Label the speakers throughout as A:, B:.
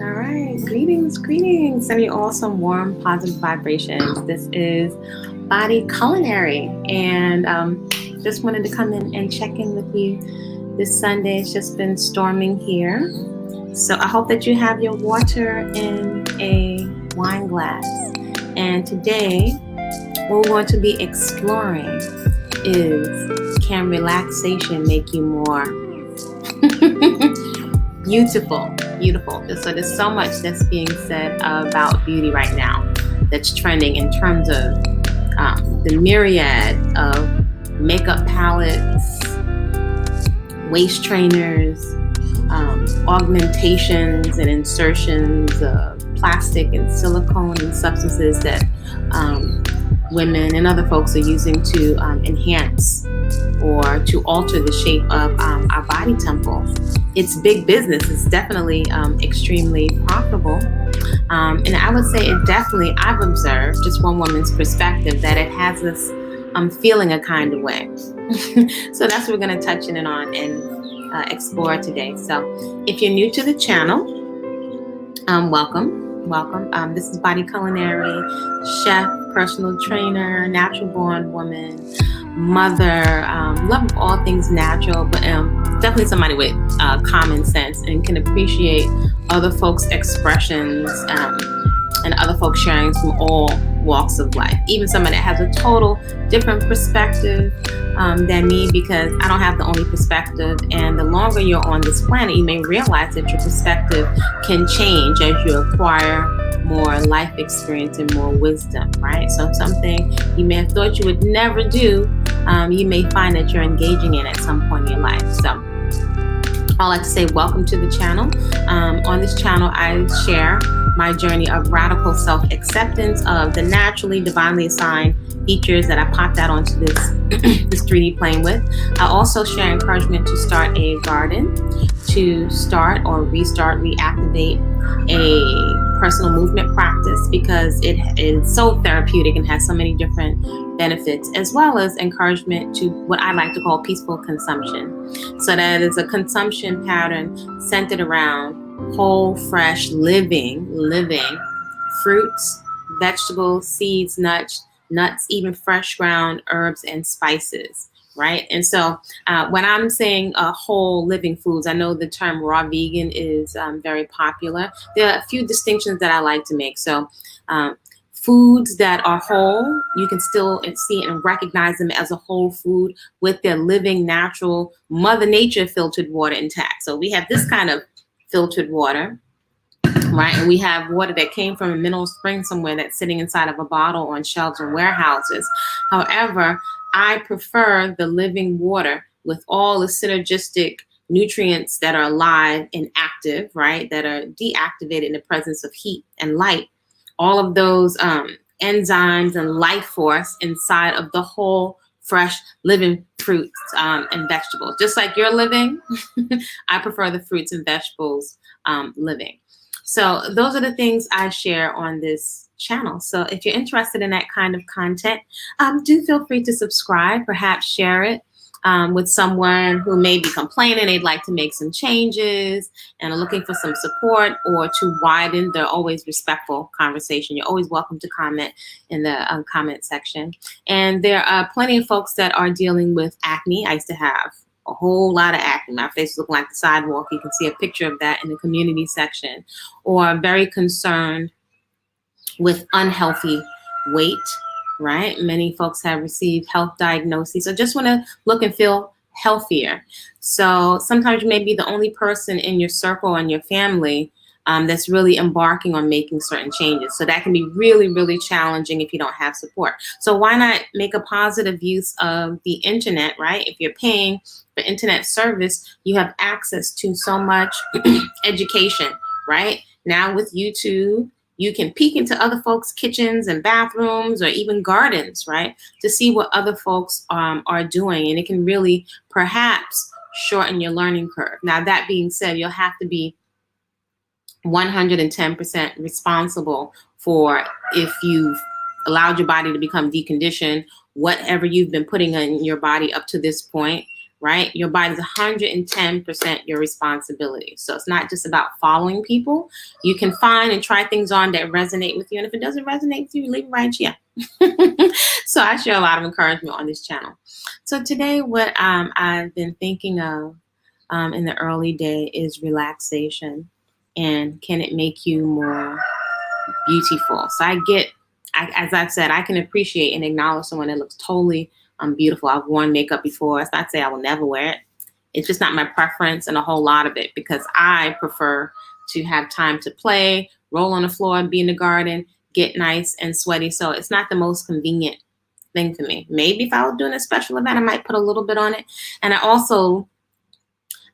A: All right, greetings. Sending you all some warm, positive vibrations. This is Body-Culinary, and just wanted to come in and check in with you this Sunday. It's just been storming here, so I hope that you have your water in a wine glass. And today, what we're going to be exploring is, can relaxation make you more beautiful? So there's so much that's being said about beauty right now that's trending in terms of the myriad of makeup palettes, waist trainers, augmentations and insertions of plastic and silicone and substances that women and other folks are using to enhance or to alter the shape of our body temple. It's big business. It's definitely extremely profitable. And I would say it definitely, I've observed, just one woman's perspective, that it has us feeling a kind of way. So that's what we're going to touch in on and explore today. So if you're new to the channel, welcome. This is Body-Culinary, chef, personal trainer, natural born woman, mother, love of all things natural, but definitely somebody with common sense and can appreciate other folks' expressions and other folks sharing from all walks of life. Even somebody that has a total different perspective than me, because I don't have the only perspective. And the longer you're on this planet, you may realize that your perspective can change as you acquire more life experience and more wisdom, right? So something you may have thought you would never do, you may find that you're engaging in at some point in your life. So I'd like to say welcome to the channel. On this channel, I share my journey of radical self-acceptance of the naturally, divinely assigned features that I popped out onto this, this 3D plane with. I also share encouragement to start a garden, to start or restart, reactivate a personal movement practice, because it is so therapeutic and has so many different benefits, as well as encouragement to what I like to call peaceful consumption. So that is a consumption pattern centered around whole, fresh, living fruits, vegetables, seeds, nuts, even fresh ground herbs and spices, right? And so when I'm saying whole living foods, I know the term raw vegan is very popular. There are a few distinctions that I like to make. So foods that are whole, you can still see and recognize them as a whole food with their living, natural, Mother Nature filtered water intact. So we have this kind of filtered water, right? And we have water that came from a mineral spring somewhere that's sitting inside of a bottle on shelves and warehouses. However, I prefer the living water with all the synergistic nutrients that are alive and active, right? That are deactivated in the presence of heat and light. All of those enzymes and life force inside of the whole, fresh, living fruits and vegetables. Just like you're living, I prefer the fruits and vegetables living. So those are the things I share on this channel. So if you're interested in that kind of content, do feel free to subscribe, perhaps share it with someone who may be complaining they'd like to make some changes and are looking for some support or to widen their always respectful conversation. You're always welcome to comment in the comment section. And there are plenty of folks that are dealing with acne. I used to have a whole lot of acne. My face looking like the sidewalk. You can see a picture of that in the community section. Or very concerned with unhealthy weight, right? Many folks have received health diagnoses. So just want to look and feel healthier. So sometimes you may be the only person in your circle and your family that's really embarking on making certain changes. So that can be really, really challenging if you don't have support. So why not make a positive use of the internet, right? If you're paying for internet service, you have access to so much education, right? Now with YouTube, you can peek into other folks' kitchens and bathrooms or even gardens, right? To see what other folks are doing. And it can really perhaps shorten your learning curve. Now, that being said, you'll have to be 110% responsible for if you've allowed your body to become deconditioned, whatever you've been putting in your body up to this point, right? Your body's 110% your responsibility. So it's not just about following people. You can find and try things on that resonate with you. And if it doesn't resonate with you, leave it right here. So I share a lot of encouragement on this channel. So today what I've been thinking of in the early day is relaxation. And can it make you more beautiful? So as I've said, I can appreciate and acknowledge someone that looks totally beautiful. I've worn makeup before. It's not to say I will never wear it. It's just not my preference and a whole lot of it, because I prefer to have time to play, roll on the floor, be in the garden, get nice and sweaty. So it's not the most convenient thing for me. Maybe if I was doing a special event, I might put a little bit on it. And I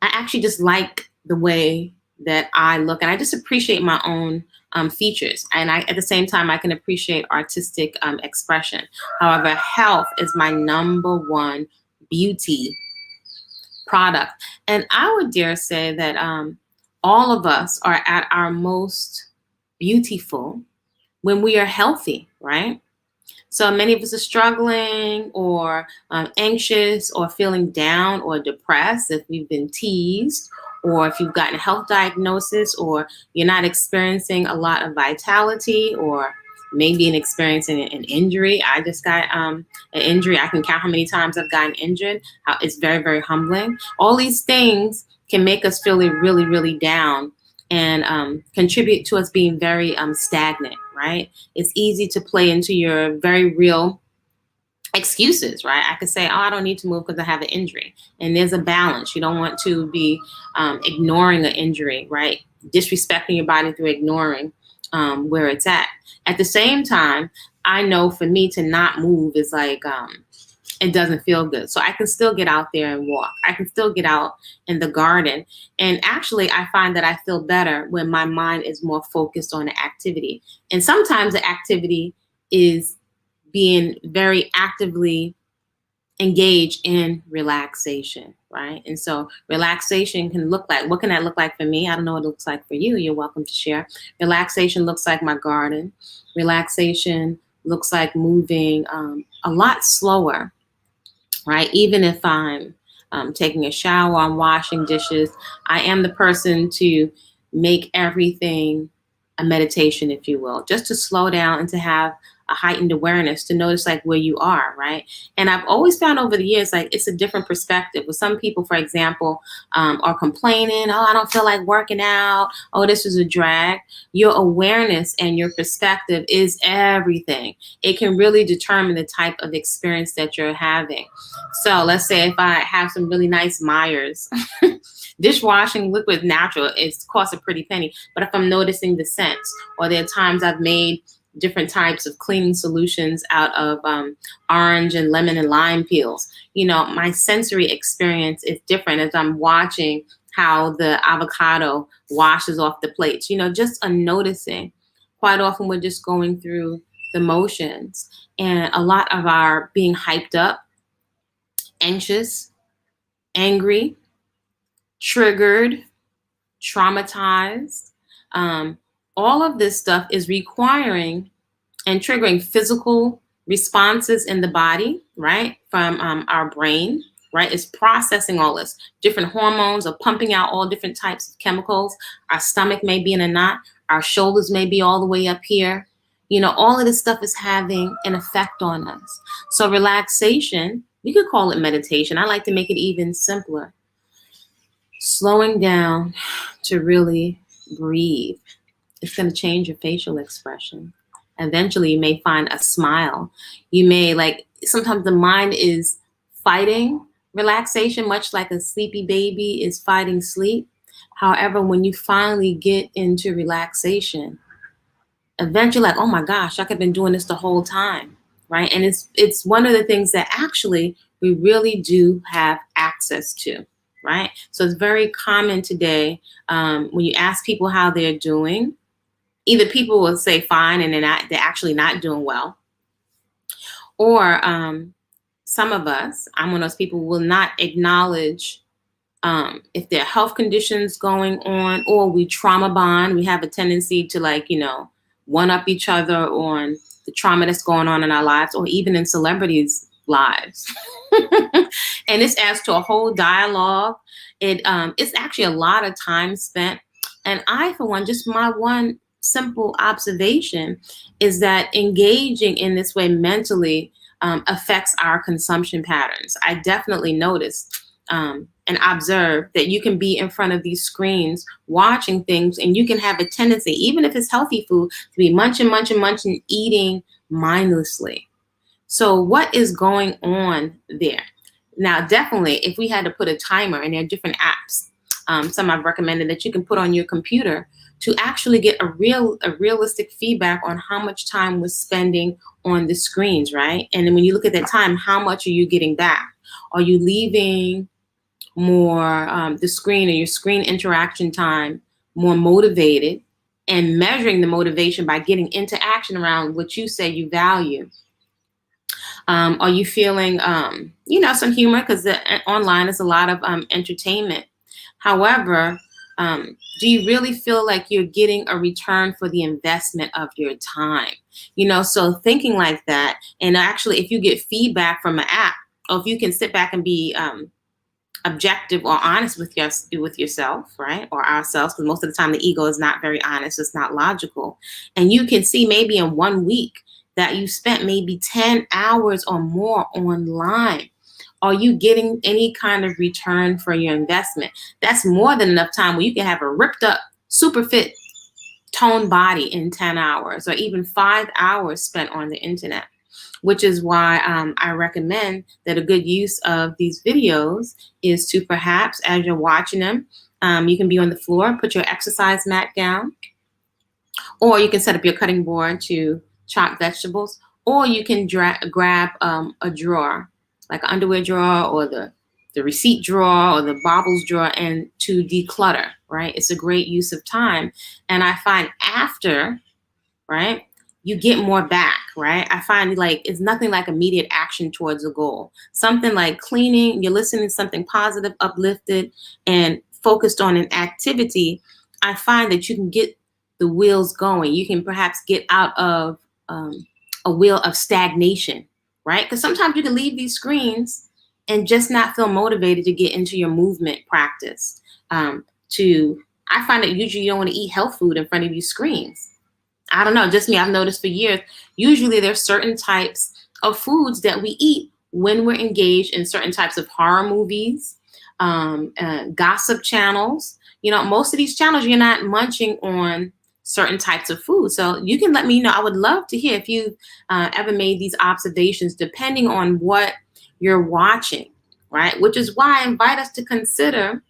A: actually just like the way that I look, and I just appreciate my own features. And at the same time, I can appreciate artistic expression. However, health is my #1 beauty product. And I would dare say that all of us are at our most beautiful when we are healthy, right? So many of us are struggling or anxious or feeling down or depressed if we've been teased, or if you've gotten a health diagnosis, or you're not experiencing a lot of vitality, or maybe experiencing an injury. I just got an injury. I can count how many times I've gotten injured. It's very, very humbling. All these things can make us feel really, really down and contribute to us being very stagnant, right? It's easy to play into your very real excuses, right? I could say, oh, I don't need to move because I have an injury. And there's a balance. You don't want to be ignoring an injury, right? Disrespecting your body through ignoring where it's at. At the same time, I know for me to not move is like, it doesn't feel good. So I can still get out there and walk. I can still get out in the garden. And actually, I find that I feel better when my mind is more focused on the activity. And sometimes the activity is being very actively engaged in relaxation, right? And so relaxation can look like, what can that look like for me? I don't know what it looks like for you. You're welcome to share. Relaxation looks like my garden. Relaxation looks like moving a lot slower, right? Even if I'm taking a shower, I'm washing dishes, I am the person to make everything a meditation, if you will, just to slow down and to have a heightened awareness, to notice like where you are, right? And I've always found over the years, like it's a different perspective. With some people, for example, are complaining, oh, I don't feel like working out. Oh, this is a drag. Your awareness and your perspective is everything. It can really determine the type of experience that you're having. So let's say if I have some really nice Myers dishwashing liquid, natural, it costs a pretty penny. But if I'm noticing the scents, or there are times I've made different types of cleaning solutions out of orange and lemon and lime peels, you know, my sensory experience is different as I'm watching how the avocado washes off the plates, you know, just a noticing. Quite often we're just going through the motions, and a lot of our being hyped up, anxious, angry, triggered, traumatized, all of this stuff is requiring and triggering physical responses in the body, right? From our brain, right? It's processing all this. Different hormones are pumping out all different types of chemicals. Our stomach may be in a knot. Our shoulders may be all the way up here. You know, all of this stuff is having an effect on us. So relaxation, you could call it meditation. I like to make it even simpler. Slowing down to really breathe. It's going to change your facial expression. Eventually, you may find a smile. You may, like, sometimes the mind is fighting relaxation, much like a sleepy baby is fighting sleep. However, when you finally get into relaxation, eventually, like, oh my gosh, I could have been doing this the whole time, right? And it's one of the things that actually we really do have access to, right? So it's very common today when you ask people how they're doing. Either people will say fine and they're actually not doing well, or some of us, I'm one of those people, will not acknowledge if there are health conditions going on, or we trauma bond. We have a tendency to, like, you know, one up each other on the trauma that's going on in our lives, or even in celebrities' lives. And this adds to a whole dialogue. It's actually a lot of time spent. And I, for one, just my one simple observation is that engaging in this way mentally affects our consumption patterns. I definitely noticed and observe that you can be in front of these screens watching things, and you can have a tendency, even if it's healthy food, to be munching, munching, munching, eating mindlessly. So what is going on there? Now, definitely, if we had to put a timer, and there are different apps, some I've recommended that you can put on your computer to actually get a realistic feedback on how much time we're spending on the screens, right? And then when you look at that time, how much are you getting back? Are you leaving more the screen or your screen interaction time more motivated, and measuring the motivation by getting into action around what you say you value? Are you feeling, some humor? Because online is a lot of entertainment. However, do you really feel like you're getting a return for the investment of your time? So thinking like that, and actually, if you get feedback from an app, or if you can sit back and be objective or honest with yourself, right, or ourselves, because most of the time the ego is not very honest, it's not logical, and you can see maybe in 1 week that you spent maybe 10 hours or more online. Are you getting any kind of return for your investment? That's more than enough time where you can have a ripped up, super fit, toned body in 10 hours, or even 5 hours spent on the internet. Which is why I recommend that a good use of these videos is to perhaps, as you're watching them, you can be on the floor, put your exercise mat down, or you can set up your cutting board to chop vegetables, or you can grab a drawer, like an underwear drawer, or the receipt drawer, or the baubles drawer, and to declutter, right? It's a great use of time. And I find after, right, you get more back, right? I find like it's nothing like immediate action towards a goal. Something like cleaning, you're listening to something positive, uplifted, and focused on an activity. I find that you can get the wheels going. You can perhaps get out of a wheel of stagnation, right? Because sometimes you can leave these screens and just not feel motivated to get into your movement practice. I find that usually you don't want to eat health food in front of these screens. I don't know, just me. I've noticed for years, usually there's certain types of foods that we eat when we're engaged in certain types of horror movies, gossip channels. Most of these channels, you're not munching on certain types of food. So you can let me know. I would love to hear if you've ever made these observations, depending on what you're watching, right? Which is why I invite us to consider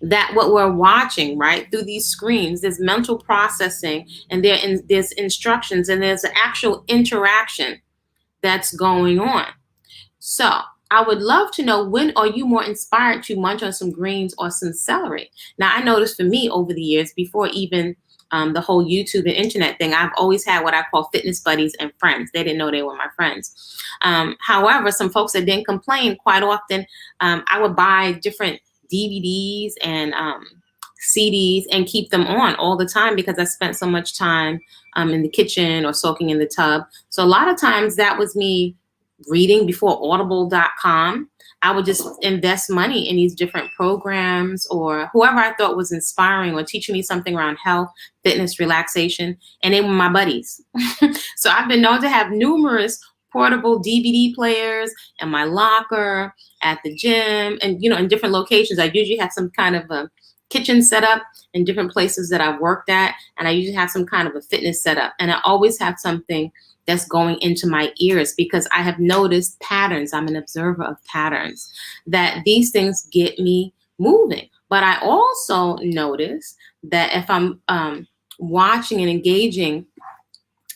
A: that what we're watching, right, through these screens, there's mental processing, and there's instructions, and there's an actual interaction that's going on. So I would love to know, when are you more inspired to munch on some greens or some celery? Now, I noticed for me over the years, before even the whole YouTube and internet thing, I've always had what I call fitness buddies and friends. They didn't know they were my friends. However, some folks that didn't complain, quite often, I would buy different DVDs and CDs and keep them on all the time, because I spent so much time in the kitchen or soaking in the tub. So a lot of times that was me reading before audible.com. I would just invest money in these different programs, or whoever I thought was inspiring or teaching me something around health, fitness, relaxation, and they were my buddies. So I've been known to have numerous portable DVD players in my locker, at the gym, and in different locations. I usually have some kind of a kitchen setup in different places that I've worked at, and I usually have some kind of a fitness setup, and I always have something that's going into my ears, because I have noticed patterns. I'm an observer of patterns, that these things get me moving. But I also notice that if I'm watching and engaging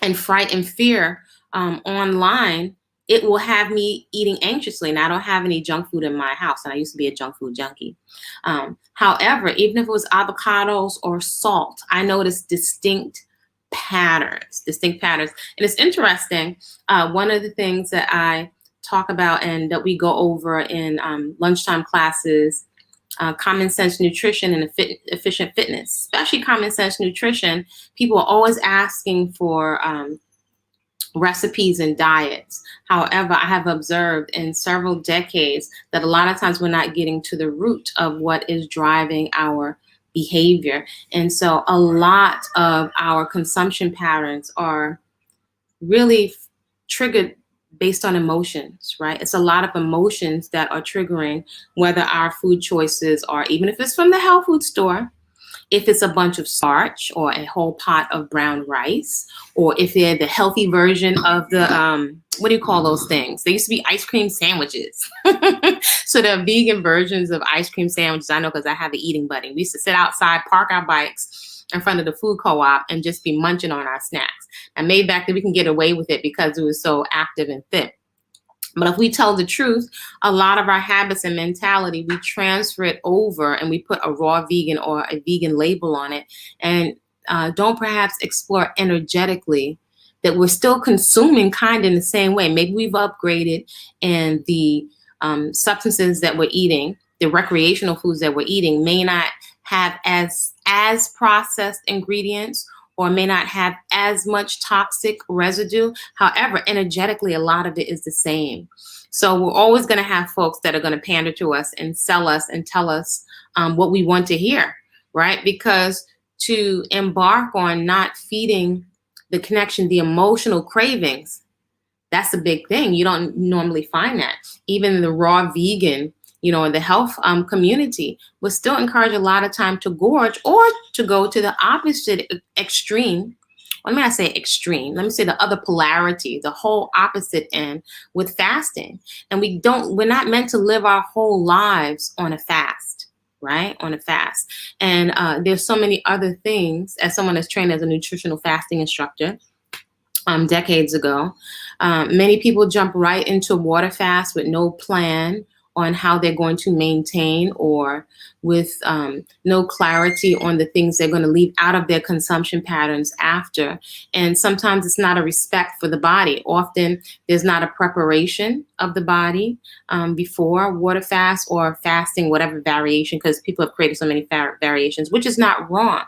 A: in fright and fear online, it will have me eating anxiously. And I don't have any junk food in my house, and I used to be a junk food junkie. However, even if it was avocados or salt, I noticed distinct patterns. And it's interesting. One of the things that I talk about and that we go over in lunchtime classes, common sense nutrition and efficient fitness, especially common sense nutrition. People are always asking for recipes and diets. However, I have observed in several decades that a lot of times we're not getting to the root of what is driving our behavior. And so a lot of our consumption patterns are really triggered based on emotions, right? It's a lot of emotions that are triggering whether our food choices are, even if it's from the health food store, if it's a bunch of starch or a whole pot of brown rice, or if they're the healthy version of the, what do you call those things? They used to be ice cream sandwiches. So the vegan versions of ice cream sandwiches, I know because I have an eating buddy. We used to sit outside, park our bikes in front of the food co-op and just be munching on our snacks. And maybe back then we can get away with it because it was so active and fit. But if we tell the truth, a lot of our habits and mentality, we transfer it over and we put a raw vegan or a vegan label on it, and don't perhaps explore energetically that we're still consuming kind of in the same way. Maybe we've upgraded, and the substances that we're eating, the recreational foods that we're eating, may not have as processed ingredients, or may not have as much toxic residue. However, energetically, a lot of it is the same. So we're always going to have folks that are going to pander to us and sell us and tell us what we want to hear, right? Because to embark on not feeding the connection, the emotional cravings, that's a big thing. You don't normally find that. Even the raw vegan, you know, in the health community, will still encourage a lot of time to gorge or to go to the opposite extreme. Let me not say extreme. Let me say the other polarity, the whole opposite end with fasting. And we're not meant to live our whole lives on a fast, right? On a fast. And there's so many other things. As someone that's trained as a nutritional fasting instructor, decades ago, many people jump right into water fast with no plan on how they're going to maintain, or with no clarity on the things they're going to leave out of their consumption patterns after. And sometimes it's not a respect for the body. Often there's not a preparation of the body before water fast or fasting, whatever variation, because people have created so many variations, which is not wrong.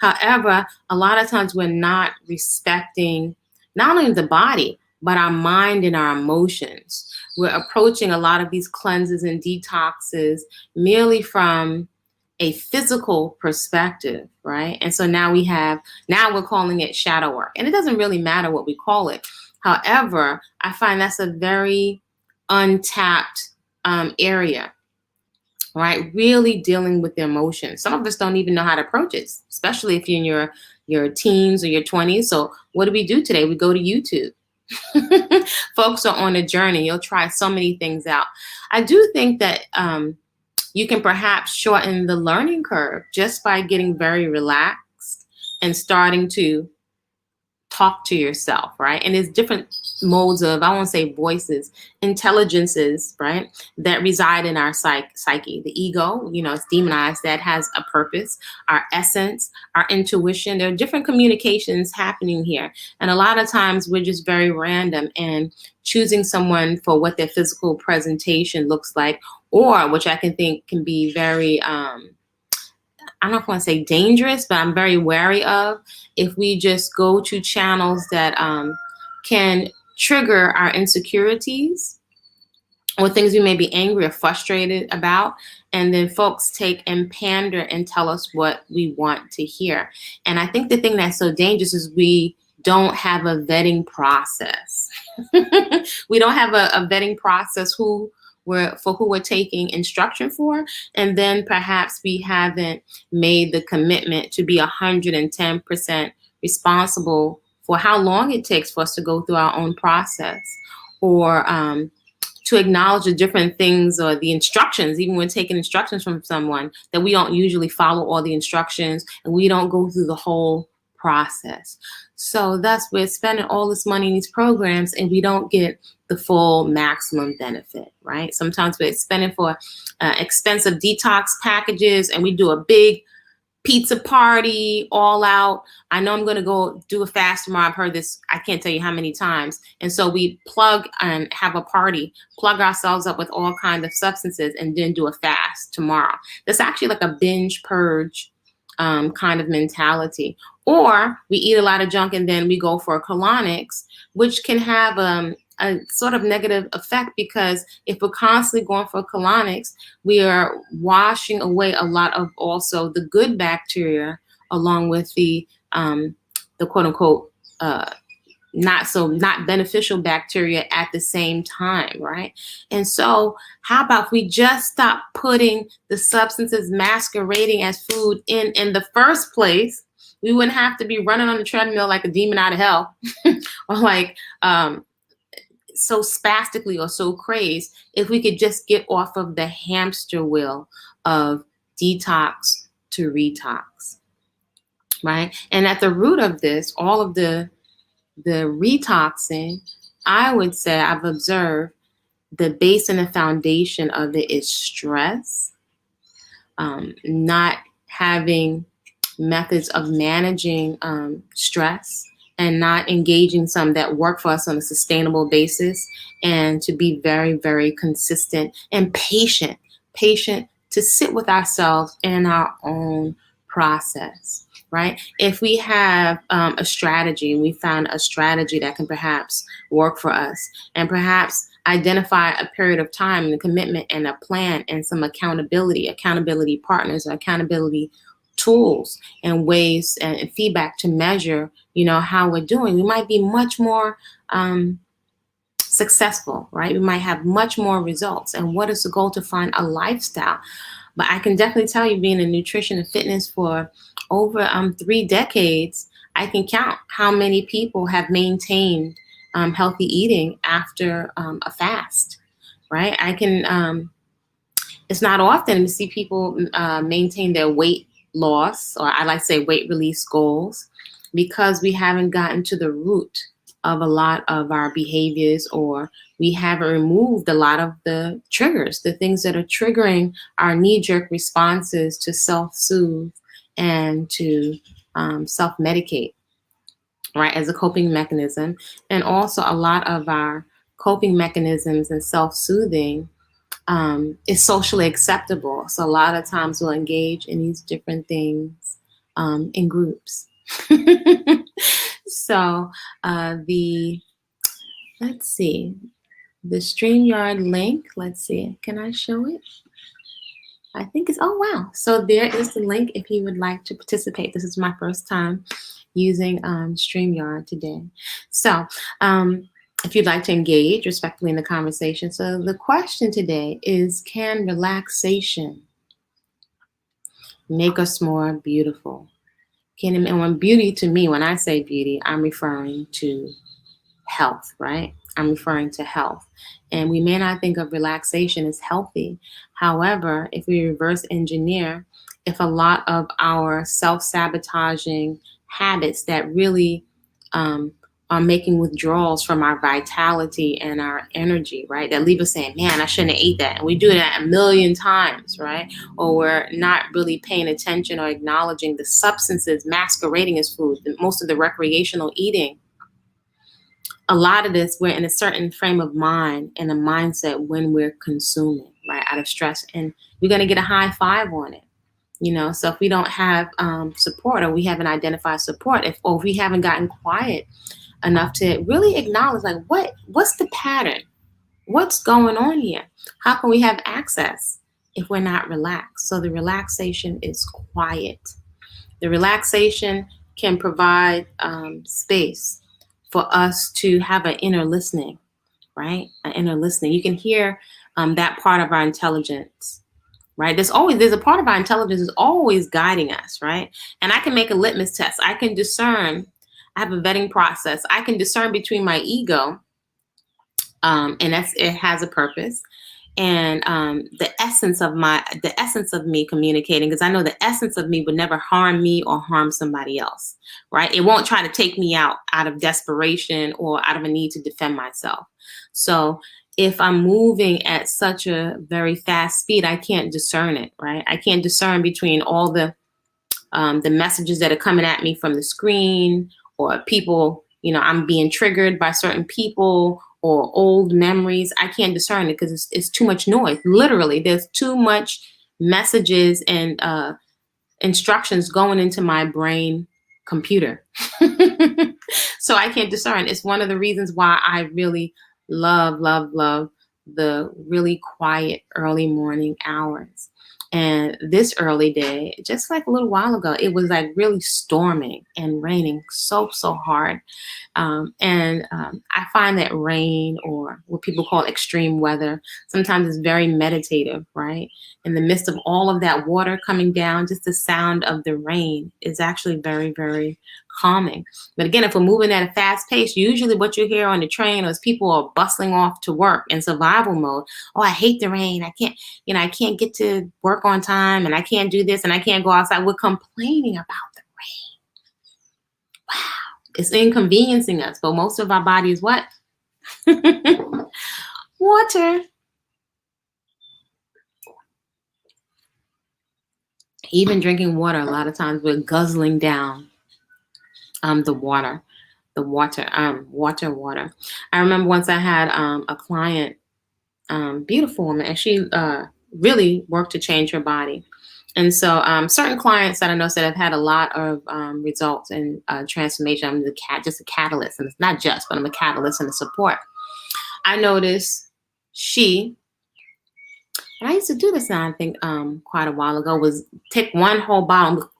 A: However, a lot of times we're not respecting not only the body, but our mind and our emotions. We're approaching a lot of these cleanses and detoxes merely from a physical perspective, right? And so now we're calling it shadow work. And it doesn't really matter what we call it. However, I find that's a very untapped area, right? Really dealing with the emotions. Some of us don't even know how to approach it, especially if you're in your teens or your 20s. So what do we do today? We go to YouTube. Folks are on a journey. You'll try so many things out. I do think that you can perhaps shorten the learning curve just by getting very relaxed and starting to talk to yourself, right? And there's different modes of, I won't say voices, intelligences, right, that reside in our psyche. The ego, you know, it's demonized, that has a purpose. Our essence, our intuition, there are different communications happening here. And a lot of times we're just very random and choosing someone for what their physical presentation looks like, or which I can think can be very, I don't want to say dangerous, but I'm very wary of if we just go to channels that can trigger our insecurities or things we may be angry or frustrated about. And then folks take and pander and tell us what we want to hear. And I think the thing that's so dangerous is we don't have a vetting process. We don't have a vetting process for who we're taking instruction for. And then perhaps we haven't made the commitment to be 110% responsible for how long it takes for us to go through our own process, or to acknowledge the different things or the instructions, even when taking instructions from someone, that we don't usually follow all the instructions and we don't go through the whole process. So thus we're spending all this money in these programs and we don't get the full maximum benefit, right? Sometimes we're spending for expensive detox packages and we do a big pizza party all out. I know I'm going to go do a fast tomorrow. I've heard this, I can't tell you how many times. And so we plug and have a party, plug ourselves up with all kinds of substances and then do a fast tomorrow. That's actually like a binge purge kind of mentality. Or we eat a lot of junk and then we go for colonics, which can have a sort of negative effect, because if we're constantly going for colonics, we are washing away a lot of also the good bacteria, along with the quote unquote not beneficial bacteria at the same time, right? And so how about if we just stop putting the substances masquerading as food in the first place? We wouldn't have to be running on the treadmill like a demon out of hell, or like so spastically or so crazed, if we could just get off of the hamster wheel of detox to retox, right? And at the root of this, all of the retoxing, I would say, I've observed the base and the foundation of it is stress, not having methods of managing stress, and not engaging some that work for us on a sustainable basis, and to be very, very consistent and patient to sit with ourselves in our own process, right? If we have a strategy, and we found a strategy that can perhaps work for us, and perhaps identify a period of time and a commitment and a plan and some accountability partners, or accountability tools and ways and feedback to measure, how we're doing, we might be much more successful, right? We might have much more results. And what is the goal? To find a lifestyle. But I can definitely tell you, being in nutrition and fitness for over 3 decades, I can count how many people have maintained healthy eating after a fast, right? I can, it's not often to see people maintain their weight loss, or I like to say weight release goals, because we haven't gotten to the root of a lot of our behaviors, or we haven't removed a lot of the triggers, the things that are triggering our knee-jerk responses to self-soothe and to self-medicate, right, as a coping mechanism. And also a lot of our coping mechanisms and self-soothing is socially acceptable. So a lot of times we'll engage in these different things in groups. So let's see, the StreamYard link, let's see, can I show it? I think it's, oh wow. So there is the link if you would like to participate. This is my first time using StreamYard today. So if you'd like to engage respectfully in the conversation. So the question today is, can relaxation make us more beautiful? And when beauty, to me, when I say beauty, I'm referring to health, right? I'm referring to health. And we may not think of relaxation as healthy. However, if we reverse engineer, if a lot of our self-sabotaging habits that really are making withdrawals from our vitality and our energy, right? That leave us saying, man, I shouldn't have ate that. And we do that a million times, right? Or we're not really paying attention or acknowledging the substances masquerading as food, most of the recreational eating. A lot of this, we're in a certain frame of mind and a mindset when we're consuming, right, out of stress. And we're going to get a high five on it. So if we don't have support, or we haven't identified support, or if we haven't gotten quiet enough to really acknowledge, like, what's the pattern? What's going on here? How can we have access if we're not relaxed? So the relaxation is quiet. The relaxation can provide space for us to have an inner listening, right? An inner listening. You can hear that part of our intelligence, right? There's a part of our intelligence is always guiding us, right? And I can make a litmus test. I can discern. I have a vetting process. I can discern between my ego, and it has a purpose, and the essence of me communicating, because I know the essence of me would never harm me or harm somebody else, right? It won't try to take me out of desperation or out of a need to defend myself. So if I'm moving at such a very fast speed, I can't discern it, right? I can't discern between all the messages that are coming at me from the screen, or people, I'm being triggered by certain people or old memories. I can't discern it because it's too much noise. Literally, there's too much messages and instructions going into my brain computer. So I can't discern. It's one of the reasons why I really love, love, love the really quiet early morning hours. And this early day, just like a little while ago, it was like really storming and raining so, so hard. I find that rain, or what people call extreme weather, sometimes is very meditative, right? In the midst of all of that water coming down, just the sound of the rain is actually very, very calming. But again, if we're moving at a fast pace, usually what you hear on the train is people are bustling off to work in survival mode. Oh, I hate the rain. I can't get to work on time, and I can't do this, and I can't go outside. We're complaining about the rain. Wow. It's inconveniencing us, but most of our body is what? Water. Even drinking water, a lot of times we're guzzling down the water. I remember once I had a client, beautiful woman, and she really worked to change her body. And so certain clients that I know that have had a lot of results and transformation. I'm just a catalyst, and it's not just, but I'm a catalyst and a support. I noticed and I used to do this now, I think quite a while ago, was take one whole bottle,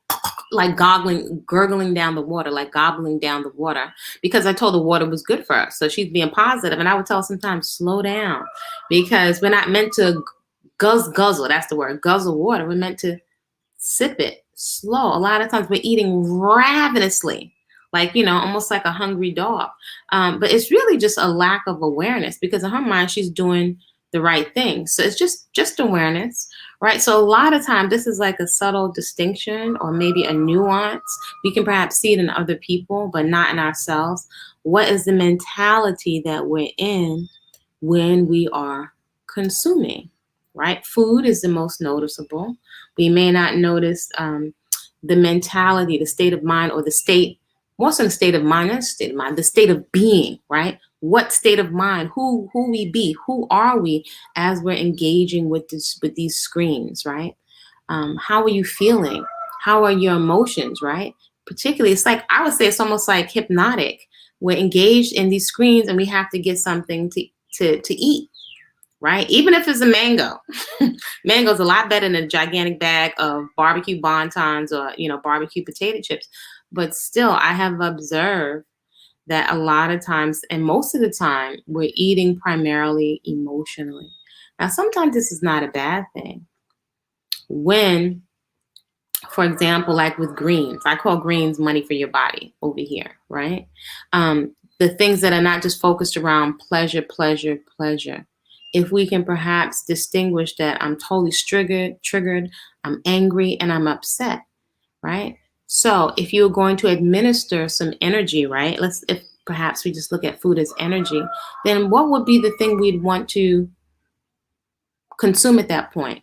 A: like gurgling down the water, like gobbling down the water, because I told the water was good for her. So she's being positive, and I would tell her sometimes, slow down, because we're not meant to guzzle, that's the word, guzzle water. We're meant to sip it slow. A lot of times we're eating ravenously, like, almost like a hungry dog. But it's really just a lack of awareness, because in her mind, she's doing the right thing. So it's just awareness, right? So a lot of times this is like a subtle distinction, or maybe a nuance. We can perhaps see it in other people, but not in ourselves. What is the mentality that we're in when we are consuming, right? Food is the most noticeable. We may not notice the mentality, the state of mind, or the state, more so the state of mind, not the state of mind, the state of being, right? What state of mind, who we be, who are we as we're engaging with these screens, right? How are you feeling? How are your emotions, right? Particularly, it's like, I would say it's almost like hypnotic. We're engaged in these screens, and we have to get something to eat, right? Even if it's a mango. Mango's a lot better than a gigantic bag of barbecue wontons or, barbecue potato chips. But still, I have observed that a lot of times, and most of the time, we're eating primarily emotionally. Now, sometimes this is not a bad thing. When, for example, like with greens, I call greens money for your body over here, right? The things that are not just focused around pleasure, pleasure, pleasure. If we can perhaps distinguish that I'm totally triggered, I'm angry, and I'm upset, right? So if you're going to administer some energy, right? If perhaps we just look at food as energy, then what would be the thing we'd want to consume at that point,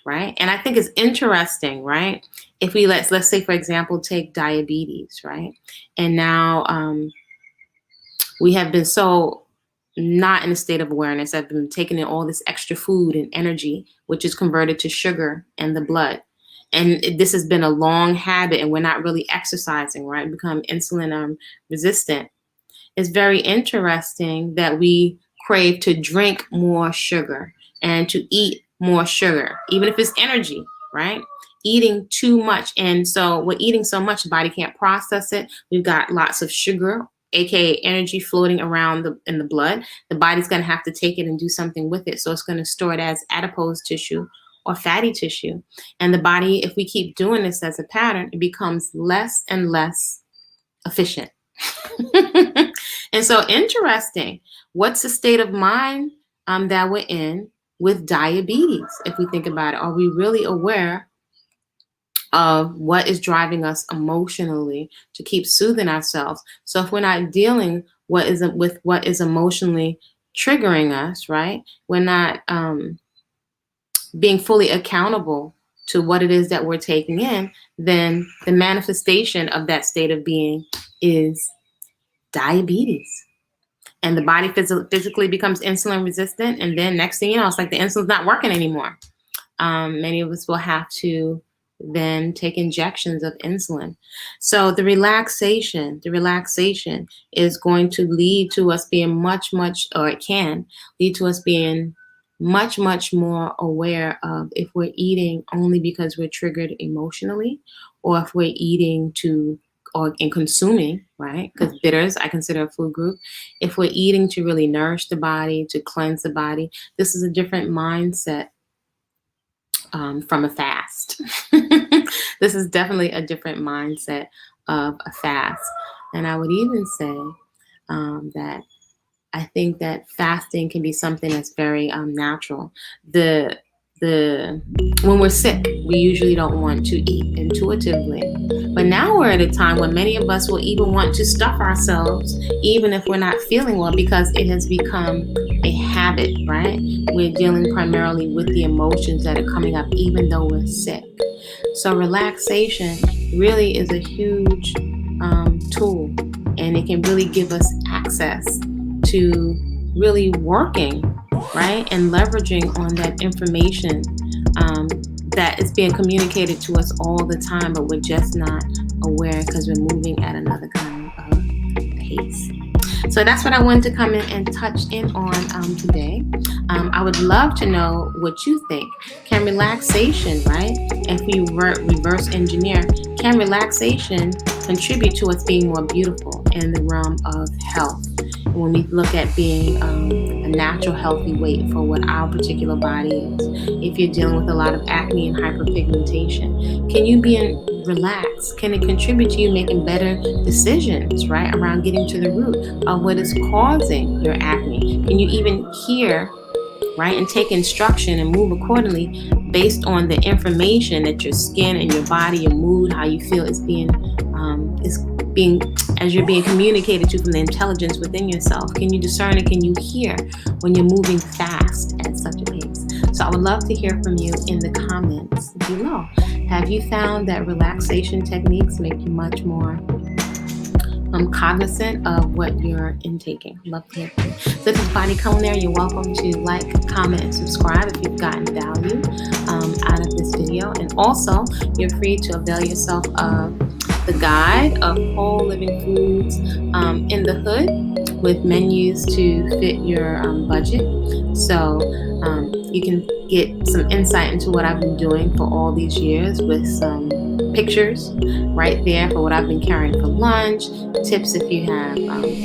A: right? And I think it's interesting, right? If we let's say, for example, take diabetes, right? And now we have been so not in a state of awareness. I've been taking in all this extra food and energy, which is converted to sugar in the blood. And this has been a long habit, and we're not really exercising, right? Become insulin resistant. It's very interesting that we crave to drink more sugar and to eat more sugar, even if it's energy, right? Eating too much. And so we're eating so much, the body can't process it. We've got lots of sugar, aka energy, floating around in the blood. The body's going to have to take it and do something with it. So it's going to store it as adipose tissue or fatty tissue. And the body, if we keep doing this as a pattern, it becomes less and less efficient. And so interesting. What's the state of mind that we're in with diabetes? If we think about it, are we really aware of what is driving us emotionally to keep soothing ourselves? So if we're not dealing with what is emotionally triggering us, right? We're not being fully accountable to what it is that we're taking in, then the manifestation of that state of being is diabetes. And the body physically becomes insulin resistant. And then next thing you know, it's like the insulin's not working anymore. Many of us will have to then take injections of insulin. So the relaxation is going to lead to us being or it can lead to us being much more aware of if we're eating only because we're triggered emotionally, or if we're eating and consuming, right? Because bitters, I consider a food group. If we're eating to really nourish the body, to cleanse the body, this is a different mindset from a fast. This is definitely a different mindset of a fast. And I would even say that I think that fasting can be something that's very natural. When we're sick, we usually don't want to eat intuitively. But now we're at a time when many of us will even want to stuff ourselves, even if we're not feeling well, because it has become a habit, right? We're dealing primarily with the emotions that are coming up, even though we're sick. So relaxation really is a huge tool, and it can really give us access to really working, right, and leveraging on that information that is being communicated to us all the time, but we're just not aware because we're moving at another kind of pace. So that's what I wanted to come in and touch in on today. I would love to know what you think. Can relaxation, right, if we reverse engineer, can relaxation contribute to us being more beautiful in the realm of health? When we look at being a natural healthy weight for what our particular body is. If you're dealing with a lot of acne and hyperpigmentation, can you be relaxed? Can it contribute to you making better decisions, right, around getting to the root of what is causing your acne? Can you even hear, right, and take instruction and move accordingly based on the information that your skin and your body, your mood, how you feel is being as you're being communicated to from the intelligence within yourself? Can you discern and can you hear when you're moving fast at such a pace? So I would love to hear from you in the comments below. Have you found that relaxation techniques make you much more cognizant of what you're intaking? Love to hear from you. So this is Body-Culinary. You're welcome to like, comment, and subscribe if you've gotten value out of this video. And also, you're free to avail yourself of the guide of whole living foods in the hood with menus to fit your budget. So you can get some insight into what I've been doing for all these years with some pictures right there for what I've been carrying for lunch, tips if you have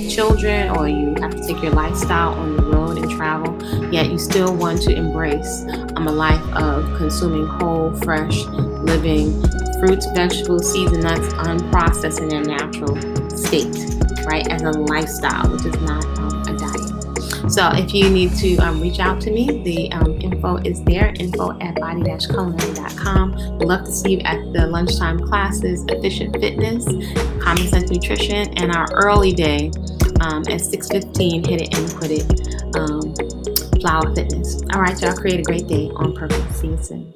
A: children or you have to take your lifestyle on the road and travel, yet you still want to embrace a life of consuming whole, fresh, living fruits, vegetables, seeds, and nuts, unprocessed in their natural state, right, as a lifestyle, which is not a diet. So if you need to reach out to me, the info is there, info@body-culinary.com. We'd love to see you at the lunchtime classes, Efficient Fitness, Common Sense Nutrition, and our early day at 6:15, Hit It and Quit It, Flower Fitness. All right, y'all, create a great day on purpose. See you soon.